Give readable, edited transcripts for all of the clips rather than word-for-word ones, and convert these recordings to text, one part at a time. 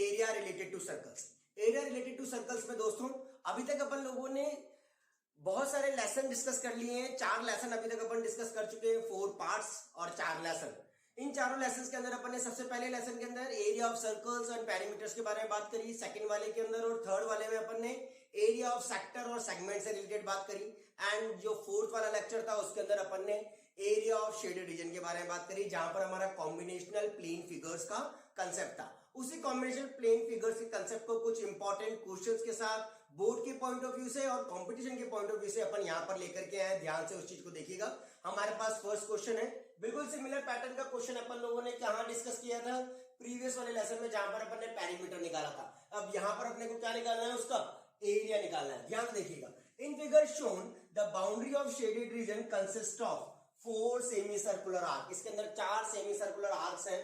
Area related to circles. Area related to circles में दोस्तों अभी तक अपन लोगों ने बहुत सारे लेसन डिस्कस कर लिए हैं। 4 लेसन अभी तक अपन डिस्कस कर चुके हैं, 4 पार्ट्स और 4 लेसन। इन चारों लेसन के अंदर अपन ने सबसे पहले लेसन के अंदर area of circles and perimeters के बारे में बात करी, सेकंड वाले के अंदर और थर्ड वाले में अपन ने एरिया ऑफ सेक्टर और सेगमेंट से रिलेटेड बात करी, एंड जो फोर्थ वाला लेक्चर था उसके अंदर अपन ने एरिया ऑफ शेडेड रीजन के बारे में बात करी, जहां पर हमारा कॉम्बिनेशनल प्लेन फिगर्स का कंसेप्ट था। उसी कॉम्बिनेशन प्लेन फिगर्स के कंसेप्ट को कुछ इंपॉर्टेंट क्वेश्चंस के साथ बोर्ड के पॉइंट ऑफ व्यू से और कंपटीशन के पॉइंट ऑफ व्यू से अपन यहां पर लेकर के आए। ध्यान से उस चीज को देखिएगा। हमारे पास फर्स्ट क्वेश्चन है, बिल्कुल सिमिलर पैटर्न का क्वेश्चन अपन लोगों ने कहां डिस्कस किया था, प्रीवियस वाले लेसन में, जहां पर अपन ने पेरीमीटर निकाला था। अब यहां पर अपने को क्या निकालना है, उसका एरिया निकालना है। ध्यान से देखिएगा। In figure shown the boundary of shaded reason consist of 4 semi circular arc. इसके अंदर 4 सेमी सर्कुलर आर्क्स हैं।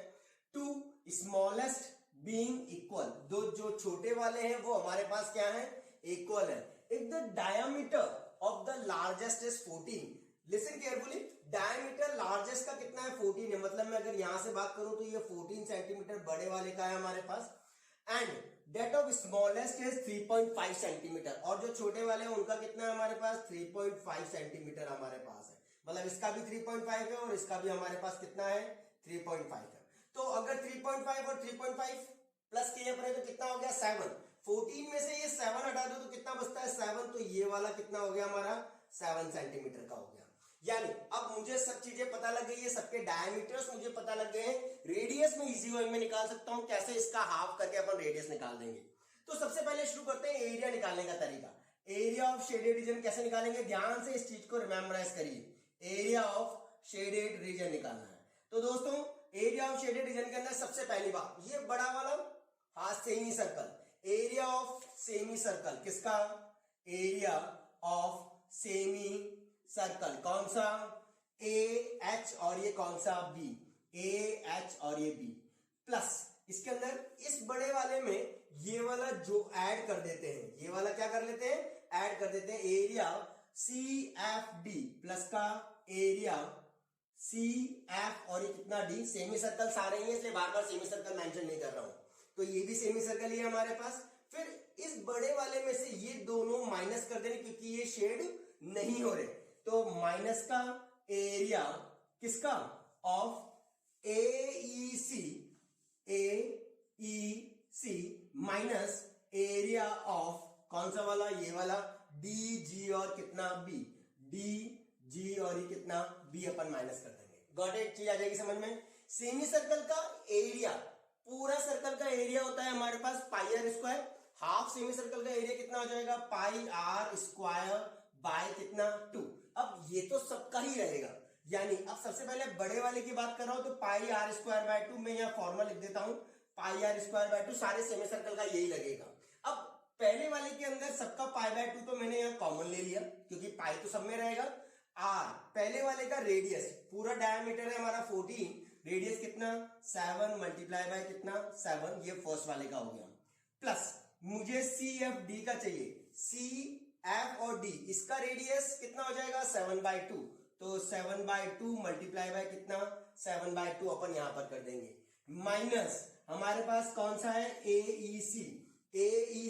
2 स्मॉलेस्ट बीइंग इक्वल, दो जो छोटे वाले हैं वो हमारे पास क्या है, इक्वल है। If the diameter of the largest is 14, listen carefully, diameter largest का कितना है, 14 है। मतलब मैं अगर यहां से बात करूं तो ये 14 सेंटीमीटर बड़े वाले का है हमारे पास, and that of smallest is 3.5 centimeter, और जो छोटे वाले हैं उनका कितना है हमारे पास, 3.5 सेंटीमीटर हमारे पास है। मतलब इसका भी 3.5 है और इसका भी हमारे पास कितना है, 3.5 है। तो अगर 3.5 और 3.5 प्लस किए अपने तो कितना हो गया, 7। 14 में से ये 7 हटा दो तो कितना बचता है, 7। तो ये वाला कितना हो गया हमारा, 7 सेंटीमीटर का हो गया। यानी अब मुझे सब चीजें पता लग गई है, सबके डायमीटर्स मुझे पता लग गए हैं। रेडियस में इजी वे में निकाल सकता हूं, कैसे इसका हाफ करके अपन रेडियस निकाल देंगे। तो सबसे पहले शुरू करते हैं एरिया निकालने का तरीका। एरिया ऑफ शेडेड रीजन कैसे निकालेंगे, ध्यान से इस चीज को रिमेम्बराइज करिए। एरिया ऑफ शेडेड रीजन निकालना है। तो दोस्तों एरिया ऑफ शेडेड रीजन के अंदर सबसे पहली बात, ये बड़ा वाला semi circle, area of semi circle, किसका, एरिया ऑफ सेमी सर्कल, कौन सा, ए एच और ये कौन सा, बी, ए एच और ये बी, प्लस इसके अंदर इस बड़े वाले में ये वाला जो ऐड कर देते हैं, ये वाला क्या कर लेते हैं, ऐड कर देते हैं, area C F D plus का एरिया सी एफ और ये कितना डी, सेमी सर्कल सारे ही है इसलिए बार बार सेमी सर्कल मेंशन नहीं कर रहा हूं। तो ये भी सेमी सर्कल ही है हमारे पास। फिर इस बड़े वाले में से ये दोनों माइनस कर देने क्योंकि ये शेड नहीं हो रहे, तो माइनस का एरिया किसका, of A E C minus area of कौन सा वाला, ये वाला, डी जी और कितना बी, डी जी और ये कितना बी अपन माइनस कर देंगे। गॉट इट, चीज आ जाएगी समझ में। सेमी सर्कल का एरिया, पूरा सर्कल का एरिया होता है हमारे पास pi r square. Half semi circle का एरिया कितना हो जाएगा, पाई आर स्क्वायर बाय कितना, 2। अब ये तो सबका ही रहेगा, यानी अब सबसे पहले बड़े वाले की बात कर रहा हूं तो पाई आर स्क्वायर बाय 2, मैं यहां फॉर्मूला लिख देता हूं, पाई आर स्क्वायर बाय 2 सारे सेमी सर्कल का यही लगेगा। अब पहले वाले के अंदर सबका पाई बाय 2 तो मैंने यहां कॉमन ले लिया क्योंकि पाई तो सब में रहेगा। आर पहले वाले का रेडियस, पूरा डायमीटर है हमारा 14, रेडियस कितना, 7 मल्टीप्लाई बाय कितना, 7, ये फर्स्ट वाले का हो गया, प्लस मुझे सी एफ डी का चाहिए, सी एफ और डी, इसका रेडियस कितना हो जाएगा, 7/2, तो 7/2 मल्टीप्लाई बाय कितना, 7/2 अपन यहां पर कर देंगे, माइनस हमारे पास कौन सा है, ए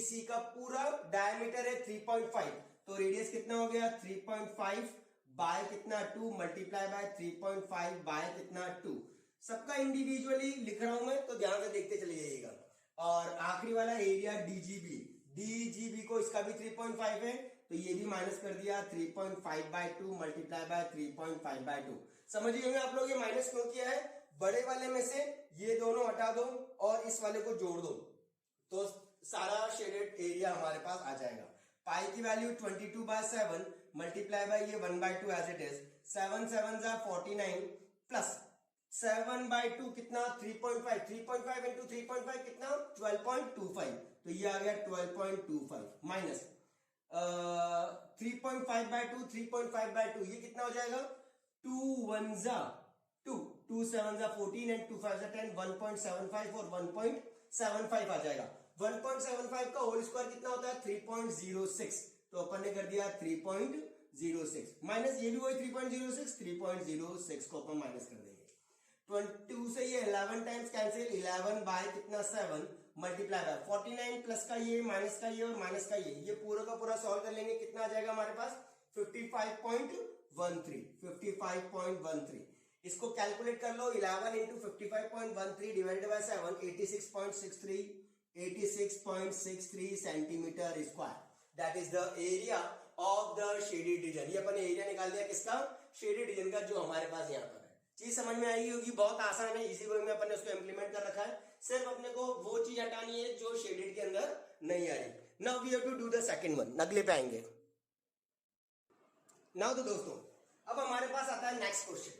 सी का पूरा डायमीटर है 3.5, तो रेडियस कितना हो गया, 3.5 बाय कितना, 2 मल्टीप्लाई बाय 3.5 बाय कितना, 2। सबका इंडिविजुअली लिख रहा हूं मैं, तो ध्यान से देखते चले जाइएगा। और आखिरी वाला एरिया डीजीबी को इसका भी 3.5 है, तो ये भी माइनस कर दिया, 3.5/2 मल्टीप्लाई बाय 3.5/2। समझिए आप लोग ये माइनस क्यों किया है, बड़े वाले में से ये दोनों हटा दो और इस वाले को जोड़ दो तो सारा शेडेड एरिया हमारे पास आ जाएगा। पाई की वैल्यू 22/7 मल्टीप्लाई बाय ये 1/2 एज इट इज, 7 7 49 प्लस 7/2 कितना, 3.5 इंटू 3.5 कितना, 12.25, तो ये आ गया 12.25 माइनस 3.5/2, 3.5/2 ये कितना हो जाएगा, 2 1 2, 2 7 14 एंड 2 5 10, 1.75 और 1.75 आ जाएगा। 1.75 का होल स्क्वायर कितना होता है, 3.06, तो अपन ने कर दिया 3.06 माइनस ये भी वही 3.06 को अपन माइनस कर देंगे। 22 से ये 11 टाइम्स कैंसिल, 11 बाय कितना 7 मल्टीप्लाई बाय 49 प्लस का ये माइनस का ये और माइनस का ये पूरा का पूरा सॉल्व कर लेंगे, कितना आ जाएगा हमारे पास 55.13। इसको कैलकुलेट कर लो, 11 into 55.13 divided by 7 86.63 centimetre square, that is the area of the shaded region. ये अपन एरिया निकाल दिया किसका, शेडेड रीजन का, जो हमारे पास यहाँ पर है। चीज समझ में आई होगी, बहुत आसान है, इजी वे में अपन ने उसको इंप्लीमेंट कर रखा है। सिर्फ अपने को वो चीज हटानी है जो शेडेड के अंदर नहीं आ रही। Now we have to do the second one, अगले पे आएंगे। नाउ तो दोस्तों अब हमारे पास आता है नेक्स्ट क्वेश्चन।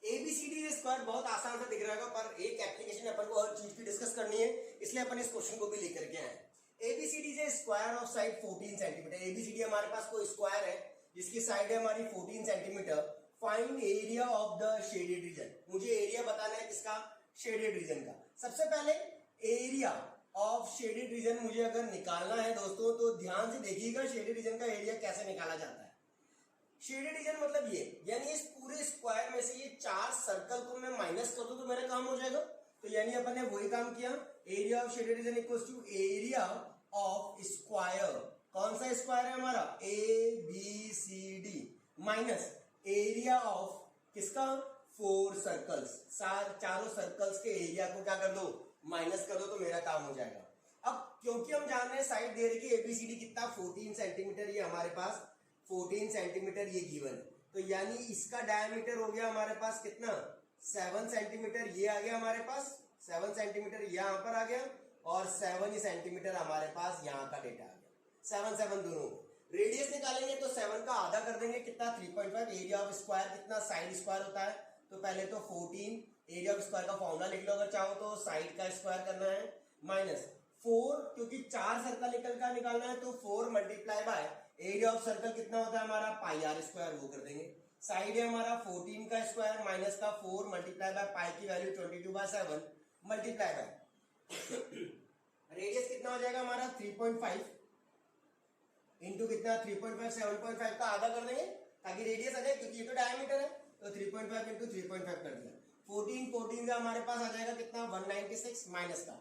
एबीसीडी स्क्वायर बहुत आसान सा दिख रहा है, पर एक एप्लीकेशन अपन को हर चीज की डिस्कस करनी है, इसलिए अपन इस क्वेश्चन को भी लेकर के आए। ABCD is square of side 14 centimetre. ABCD हमारे पास कोई स्क्वायर है जिसकी साइड है हमारी 14 centimetre. Find area of the shaded region. मुझे एरिया बताना है किसका, शेडेड रीजन का। सबसे पहले एरिया ऑफ शेडेड रीजन मुझे अगर निकालना है दोस्तों, तो ध्यान से देखिएगा शेडेड रीजन का एरिया कैसे निकाला जाता है। शेडेड रीजन मतलब ये, यानी इस पूरे स्क्वायर में से ये 4 सर्कल को मैं माइनस कर दूं तो मेरा काम हो जाएगा। तो यानी अपन ने वही काम किया, area of shaded region equals to area of square. कौन सा स्क्वायर है हमारा, ABCD, माइनस एरिया ऑफ किसका, 4 सर्कल्स। चारों सर्कल्स के एरिया को क्या कर दो, माइनस कर दो, तो मेरा काम हो जाएगा। अब क्योंकि हम जान रहे हैं साइड दे रही है एबीसीडी कितना 14 सेंटीमीटर, ये हमारे पास 14 सेंटीमीटर ये गिवन है, तो यानी इसका डायमीटर हो गया हमारे पास कितना 7 सेंटीमीटर, ये आ गया हमारे पास 7 सेंटीमीटर यहाँ पर आ गया, और 7 सेंटीमीटर हमारे पास यहाँ का डेटा आ गया। 7 दोनों रेडियस निकालेंगे तो 7 का आधा कर देंगे, कितना 3.5। एरिया ऑफ स्क्वायर कितना, साइड स्क्वायर होता है, तो पहले तो 14 एरिया ऑफ स्क्वायर का फॉर्मूला लिख लो अगर चाहो तो, साइड का स्क्वायर करना है, माइनस 4, क्योंकि 4 सर्कल निकालना है तो 4 multiply by area of circle कितना होता है हमारा पाई आर स्क्वायर, वो कर देंगे। साइड है हमारा 14 का स्क्वायर माइनस का 4 मल्टीप्लाई बाय पाई की वैल्यू 22/7 मल्टीप्लाई बाय रेडियस कितना हो जाएगा हमारा 3.5 इंटू कितना 3.5 7.5 का आधा कर देंगे ताकि रेडियस आ जाए, क्योंकि ये तो डायमीटर है, तो 3.5 इंटू 3.5 कर दिया। 14 का हमारे पास आ जाएगा कितना 196 माइनस का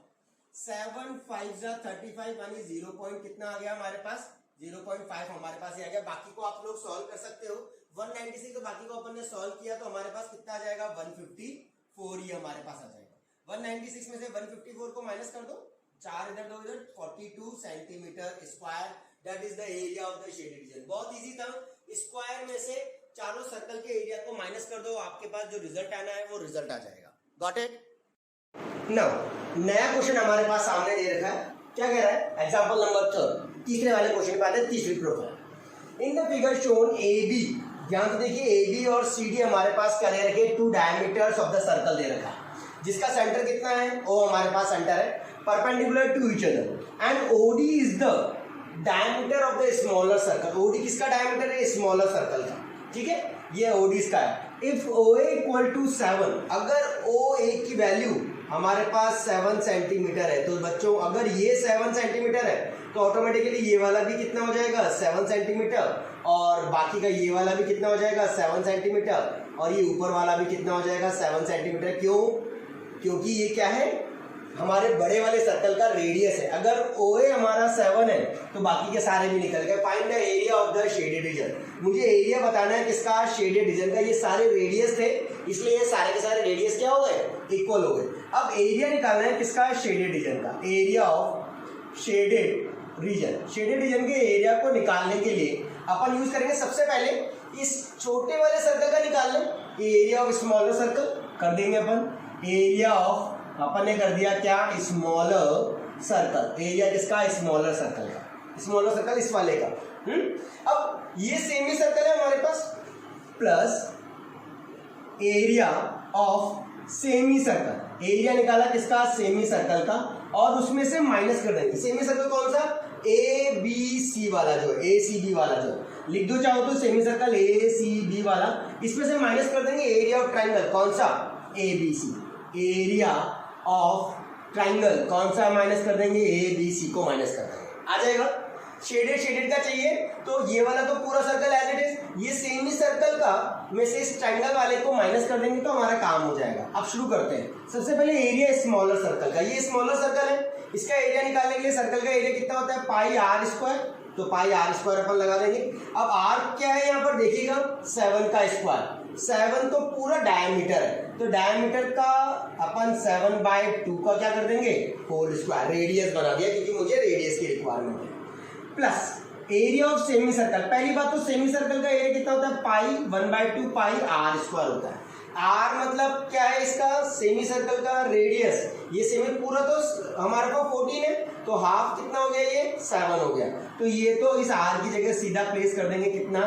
7 5 35 यानी 0 पॉइंट कितना आ गया हमारे पास 0.5 हमारे पास ये आ गया। बाकी को आप लोग सॉल्व कर सकते हो, 196 तो बाकी को अपन ने सॉल्व किया तो हमारे पास कितना आ जाएगा 154, ये हमारे पास आ जाएगा। 196 में से 154 को माइनस कर दो, 4 इधर 2 इधर, 42 centimetre square, that is the area of the shaded region. बहुत इजी था, स्क्वायर में से चारों सर्कल के एरिया को माइनस कर दो, आपके पास जो रिजल्ट आना है वो रिजल्ट आ जाएगा। Got it? नाउ नया क्वेश्चन हमारे पास सामने दे रखा है, क्या कह रहा है, एग्जांपल नंबर 3, तीसरे वाले क्वेश्चन पे आते हैं, तीसरी profile. In the figure shown AB, ध्यान से देखिए AB और CD हमारे पास क्या दे रखे, 2 डायमीटर्स ऑफ द सर्कल दे रखा है, जिसका सेंटर कितना है, O हमारे पास सेंटर है, perpendicular to each other, and OD is the diameter of the smaller circle. OD किसका डायमीटर है, स्मॉलर सर्कल का, ठीक है, ये OD इसका है। इफ OA इक्वल टू 7, अगर OA की वैल्यू हमारे पास 7 सेंटीमीटर है, तो बच्चों अगर ये 7 सेंटीमीटर है तो ऑटोमेटिकली ये वाला भी कितना हो जाएगा 7 सेंटीमीटर, और बाकी का ये वाला भी कितना हो जाएगा 7 सेंटीमीटर, और ये ऊपर वाला भी कितना हो जाएगा 7 सेंटीमीटर। क्यों? क्योंकि ये क्या है, हमारे बड़े वाले सर्कल का रेडियस है। अगर OA हमारा 7 है तो बाकी के सारे भी निकल गए। Find the area of the shaded region. मुझे एरिया बताना है किसका, शेडेड रीजन का। ये सारे रेडियस थे, इसलिए ये सारे के सारे रेडियस क्या हो गए, इक्वल हो गए। अब एरिया निकालना है किसका, शेडेड रीजन का। Area of shaded reason, shaded region के एरिया को निकालने के लिए अपन यूज करेंगे सबसे पहले इस छोटे वाले सर्कल का निकाल लें, एरिया ऑफ स्मॉलर सर्कल कर देंगे अपन। एरिया ऑफ अपन ने कर दिया क्या, स्मॉलर सर्कल। एरिया किसका, स्मॉलर सर्कल का, स्मॉलर सर्कल इस वाले का। अब ये सेमी सर्कल है हमारे पास, plus area of semi circle. Area निकाला किसका, सेमी सर्कल का, और उसमें से माइनस कर देंगे। सेमी सर्कल कौन सा, ABC वाला, जो ACB वाला, जो लिख दो चाहो तो सेमी सर्कल ACB वाला, इसमें से माइनस कर देंगे एरिया ऑफ ट्राइंगल, कौन सा, ABC। एरिया ऑफ ट्राइंगल कौन सा माइनस कर देंगे, ABC को माइनस कर देंगे, आ जाएगा। शेडेड का चाहिए तो ये वाला तो पूरा सर्कल एज इट इज, ये सेमी सर्कल का में से इस ट्रायंगल वाले को माइनस कर देंगे तो हमारा काम हो जाएगा। अब शुरू करते हैं। सबसे पहले एरिया स्मॉलर सर्कल का, ये स्मॉलर सर्कल है, इसका एरिया निकालने के लिए सर्कल का एरिया कितना होता है पाई आर स्क्वायर, तो पाई आर स्क्वायर अपन लगा देंगे। अब आर क्या है यहाँ पर देखिएगा 7 का स्क्वायर, 7 तो पूरा डायमीटर है, तो डायमीटर का अपन 7/2 का क्या कर देंगे होल स्क्वायर, रेडियस बना दिया क्योंकि मुझे रेडियस की रिक्वायरमेंट है, plus area of semi circle. पहली बात तो सेमी सर्कल का एरिया कितना होता है पाई 1/2 पाई आर स्क्वायर होता है। आर मतलब क्या है इसका सेमी सर्कल का रेडियस, ये सेमी पूरा तो हमारे पास 14 है तो हाफ कितना हो गया ये 7 हो गया, तो ये तो इस आर की जगह सीधा प्लेस कर देंगे कितना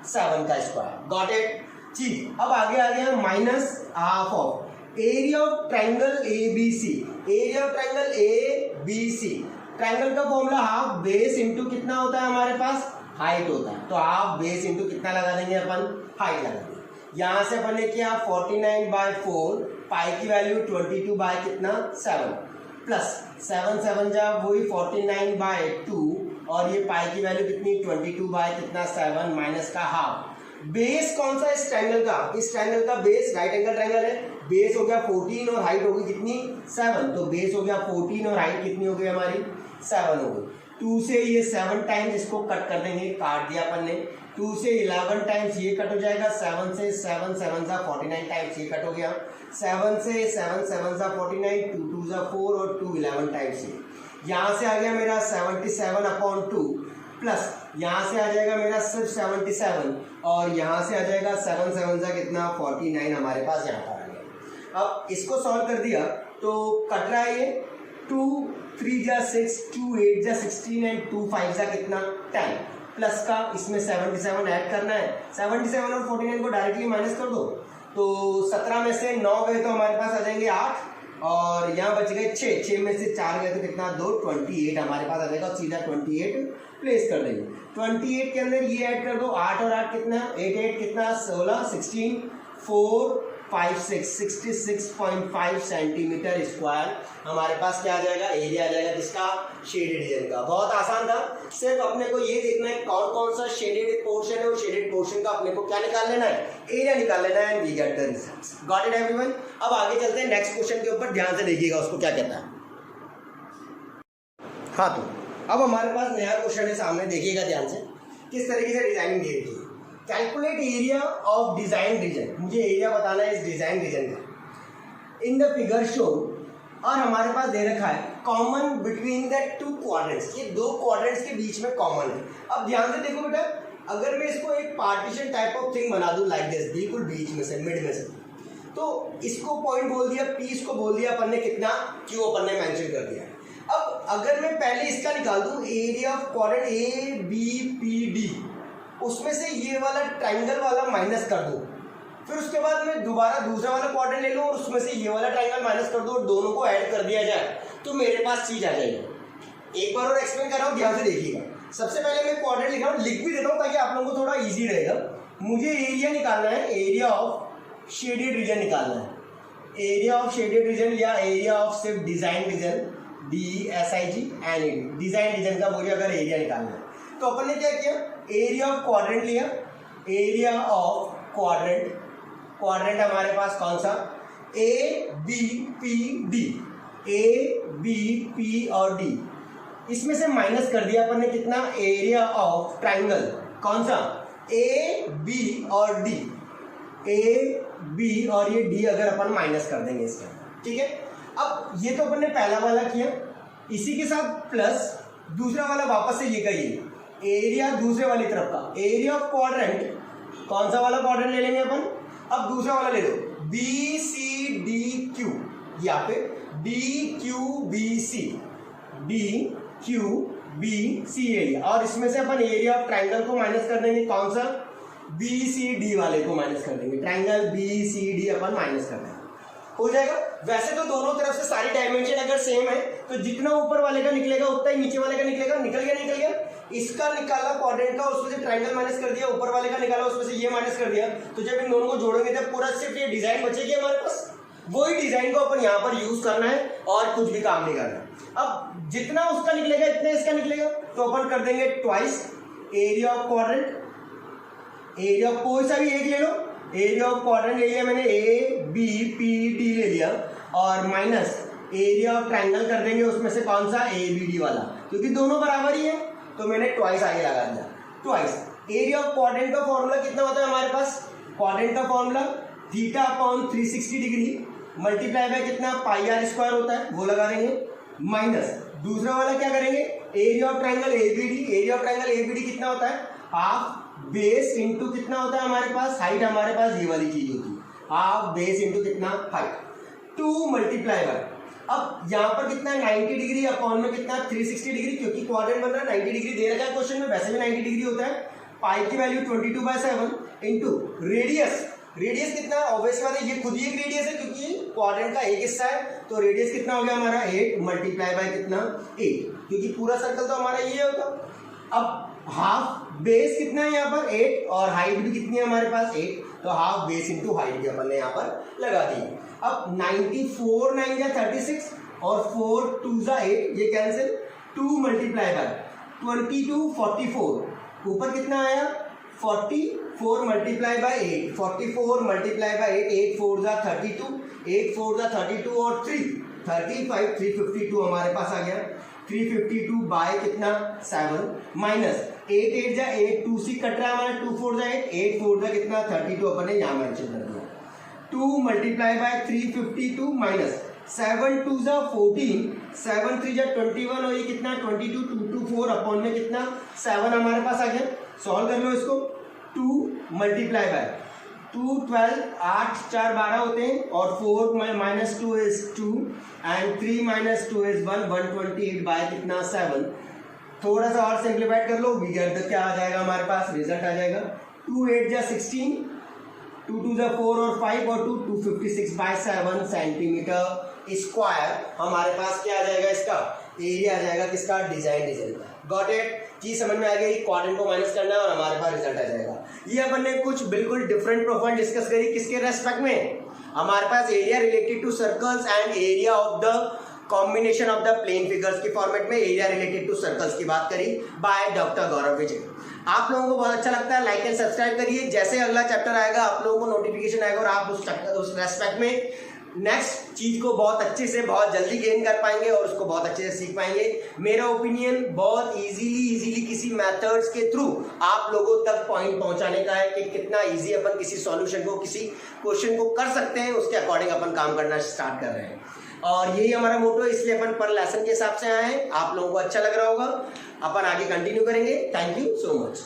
7 का स्क्वायर। Got it. ठीक, अब आगे आ गया minus half of area of triangle ABC. Area of triangle ABC, triangle का फॉर्मूला हाफ बेस इंटू कितना होता है हमारे पास हाइट होता है, तो हाफ बेस इंटू कितना लगा देंगे अपन हाइट लगा देंगे। यहां से अपन ने किया 49/4, पाई की वैल्यू 22 बाय कितना 7, प्लस 7 7 जा वही 49/2 और ये पाई की वैल्यू कितनी 22 बाय कितना 7 माइनस का हाफ। बेस कौन सा इस ट्रायंगल का, इस ट्रायंगल का बेस राइट एंगल ट्रायंगल है, बेस हो गया 14 और हाइट होगी कितनी 7, तो बेस हो गया 14 और हाइट कितनी हो गई हमारी 7 हो गई। 2 से ये 7 टाइम्स इसको कट कर देंगे, काट दिया अपन ने, 2 से 11 टाइम्स ये कट हो जाएगा, 7 से 7 7 जा 49 टाइम्स ये कट हो गया, 7 से 7 7 जा 49, 2 2 जा 4 और 2 11 टाइम्स ये, यहाँ से आ गया मेरा 77/2 प्लस यहाँ से आ जाएगा मेरा सिर्फ 77 और यहाँ से आ जाएगा 7 7 जा कितना 49 हमारे पास यहाँ पर आ गया। अब इसको सॉल्व कर दिया तो कट रहा है ये 2 3 जा 6, 2 8 जा 16 एंड 2 5 जा कितना 10, प्लस का इसमें 77 ऐड करना है, 77 और 49 को डायरेक्टली माइनस कर दो तो 17 में से 9 गए तो हमारे पास आ जाएंगे 8 और यहाँ बच गए 6 में से 4 गए तो कितना 2 28 हमारे पास आ जाएगा, सीधा 28 प्लेस कर देंगे। 28 के अंदर ये ऐड कर दो 8 और 8 कितना 8 8 कितना 16 16 4 5 6 66.5 सेंटीमीटर स्क्वायर हमारे पास क्या आ जाएगा एरिया आ जाएगा जिसका शेडेड रीजन का। बहुत आसान था, सिर्फ अपने को ये देखना है कौन कौन सा शेडेड पोर्शन है, वो शेडेड पोर्शन का अपने को क्या निकाल लेना है एरिया निकाल लेना है and we get the results. Got it everyone. अब आगे चलते हैं नेक्स्ट क्वेश्चन के ऊपर, ध्यान से देखिएगा उसको क्या कहता है। हाँ तो अब हमारे पास नया क्वेश्चन है सामने, देखिएगा ध्यान से किस तरीके से डिजाइनिंग दी गई है। Calculate area of design region, मुझे एरिया बताना है इस डिजाइन रीजन का इन द फिगर शो, और हमारे पास दे रखा है कॉमन बिटवीन द 2 क्वाड्रेंट्स, ये 2 क्वाड्रेंट्स के बीच में कॉमन है। अब ध्यान से देखो बेटा, अगर मैं इसको एक पार्टीशन टाइप ऑफ थिंग बना दूं लाइक दिस, बिल्कुल बीच में से मिड में से, तो इसको पॉइंट बोल दिया, पी इसको बोल दिया अपन ने कितना, क्यू अपन ने मेंशन कर दिया। अब अगर मैं पहले इसका निकाल दूं area of quadrant A B P D, उसमें से ये वाला ट्राइंगल वाला माइनस कर दूं, फिर उसके बाद मैं दोबारा दूसरा वाला क्वाड्रेंट ले लूं और उसमें से ये वाला ट्राइंगल माइनस कर दूं और दोनों को ऐड कर दिया जाए तो मेरे पास चीज आ जाएगी। एक बार और एक्सप्लेन कर रहा हूं, ध्यान से देखिएगा। सबसे पहले मैं क्वाड्रेंट लिख रहा हूं, लिख भी देता हूं ताकि आप लोगों को थोड़ा इजी रहेगा। मुझे एरिया निकालना है, एरिया ऑफ शेडेड रीजन निकालना है, एरिया ऑफ शेडेड रीजन या एरिया ऑफ सिर्फ design region, DSIG and design region का मुझे अगर एरिया निकालना है तो अपन ने क्या किया, एरिया ऑफ क्वाड्रेंट लिया, एरिया ऑफ क्वाड्रेंट, क्वाड्रेंट हमारे पास कौन सा ABPD, ABP और D, इसमें से माइनस कर दिया अपन ने कितना एरिया ऑफ ट्राइंगल कौन सा AB और D, AB और ये D अगर अपन माइनस कर देंगे इसका, ठीक है। अब ये तो अपन ने पहला वाला किया, इसी के साथ प्लस दूसरा वाला वापस से ये का ये एरिया दूसरे वाली तरफ का, एरिया ऑफ क्वाड्रेंट कौन सा वाला क्वाड्रेंट ले लेंगे अपन, अब दूसरा वाला ले लो BCDQ या फिर DQBC, DQBC एरिया, और इसमें से अपन एरिया ऑफ ट्राइंगल को माइनस कर देंगे, कौन सा BCD वाले को माइनस कर देंगे, ट्राइंगल BCD अपन माइनस कर देंगे, हो जाएगा। वैसे तो दोनों तरफ से सारी डायमेंशन अगर सेम है तो जितना ऊपर वाले का निकलेगा उतना ही नीचे वाले का निकलेगा, निकल गया। इसका निकाला क्वाड्रेंट का, उसमें से ट्रायंगल माइनस कर दिया, ऊपर वाले का निकाला उसमें से ये माइनस कर दिया, तो जब इन दोनों को जोड़ेंगे तब पूरा सिर्फ ये डिजाइन बचेगी हमारे पास। वही डिजाइन को अपन यहाँ पर यूज करना है और कुछ भी काम नहीं करना। अब जितना उसका निकलेगा इतना इसका निकलेगा, तो अपन कर देंगे twice area of quadrant, area of कोई सा भी एक ले लो, एरिया ऑफ क्वाड्रेंट ले लिया मैंने ए बी पी डी ले लिया, और माइनस एरिया ऑफ ट्रायंगल कर देंगे उसमें से कौन सा, ए बी डी वाला, क्योंकि दोनों बराबर ही है तो मैंने ट्वाइस आगे लगा दिया। ट्वाइस एरिया ऑफ क्वाड्रेंट का फॉर्मूला कितना होता है हमारे पास, क्वाड्रेंट का formula theta upon 360 degree multiply by कितना पाई आर स्क्वायर होता है, वो लगा देंगे, माइनस दूसरा वाला क्या करेंगे, area of triangle ABD, area of triangle ABD कितना होता है, हाफ बेस इंटू कितना होता है हमारे पास, हाइट हमारे पास ये वाली चीज होती है, हाफ बेस इंटू कितना हाइट, 2 मल्टीप्लाई बाय, अब यहाँ पर कितना 90 डिग्री अपॉन में कितना 360 डिग्री, क्योंकि क्वाड्रेंट बन रहा है 90 डिग्री दे रखा है क्वेश्चन में, वैसे भी 90 डिग्री होता है, पाई की वैल्यू 22/7 इंटू रेडियस, रेडियस कितना है, ऑब्वियस बात है ये खुद ही एक रेडियस है क्योंकि क्वाड्रेंट का एक हिस्सा है, तो रेडियस कितना हो गया हमारा 8 मल्टीप्लाई बाय कितना 8, क्योंकि पूरा सर्कल तो हमारा ये होगा। अब हाफ बेस कितना है यहाँ पर 8 और हाइट भी कितनी है हमारे पास 8, तो हाफ बेस इंटू हाइट भी अपन ने यहाँ पर लगा दी। अब 94 9 या 36 और 4 2 जा 8 ये कैंसिल, 2 मल्टीप्लाई बाय 22 44, ऊपर कितना आया 44 मल्टीप्लाई बाय 8, 44 मल्टीप्लाई बाय 8, 8 4 जा 32, 8 4 जा 32 और 3 35 352 हमारे पास आ गया, 352 बाय कितना 7 माइनस 8 8 जा 8, 2 से कट रहा है हमारा, 2 4 जा 8, 8 4 जा कितना 32 अपन ने यहाँ मेंशन कर दिया, 2 मल्टीप्लाई बाय 352 माइनस 7 2 जा 14, 7 3 जा 21 और ये कितना 22, 2 2 4 अपॉन में कितना 7 हमारे पास आ गया, सॉल्व कर लो इसको, 2 मल्टीप्लाई बाय 2 12 8 4 12 होते हैं और 4 minus 2 is 2 and 3 minus 2 is 1, 128 by कितना 7, थोड़ा सा और सिंप्लीफाइड कर लो, वी गेट द क्या आ जाएगा हमारे पास, रिजल्ट आ जाएगा 2 8 जा 16, 2 2 जा 4 और 5 और 2 256 बाय 7 सेंटीमीटर स्क्वायर हमारे पास क्या आ जाएगा, इसका एरिया आ जाएगा किसका, डिजाइन डिजाइन। गॉट इट, चीज समझ में आ गई, क्वाड्रेंट को माइनस करना है और हमारे पास रिजल्ट आ जाएगा। ये अपन ने कुछ बिल्कुल डिफरेंट प्रोफाइल डिस्कस करी, किसके रेस्पेक्ट में, हमारे पास area related to circles and area of the combination of the plane figures के फॉर्मेट में एरिया रिलेटेड टू सर्कल्स की बात करी बाय डॉक्टर गौरव विजय। आप लोगों को बहुत अच्छा लगता है, लाइक एंड सब्सक्राइब करिए, जैसे अगला चैप्टर आएगा आप लोगों को नोटिफिकेशन आएगा और आप उस रेस्पेक्ट में नेक्स्ट चीज को बहुत अच्छे से बहुत जल्दी गेन कर पाएंगे और उसको बहुत अच्छे से सीख पाएंगे। मेरा ओपिनियन बहुत इजीली किसी मेथड्स के थ्रू आप लोगों तक पॉइंट पहुंचाने का है कि कितना इजी अपन किसी सॉल्यूशन को, किसी क्वेश्चन को कर सकते हैं, उसके अकॉर्डिंग अपन काम करना स्टार्ट कर रहे हैं और यही हमारा मोटो है, इसलिए अपन पर लेसन के हिसाब से आए हैं। आप लोगों को अच्छा लग रहा होगा, अपन आगे कंटिन्यू करेंगे। Thank you so much.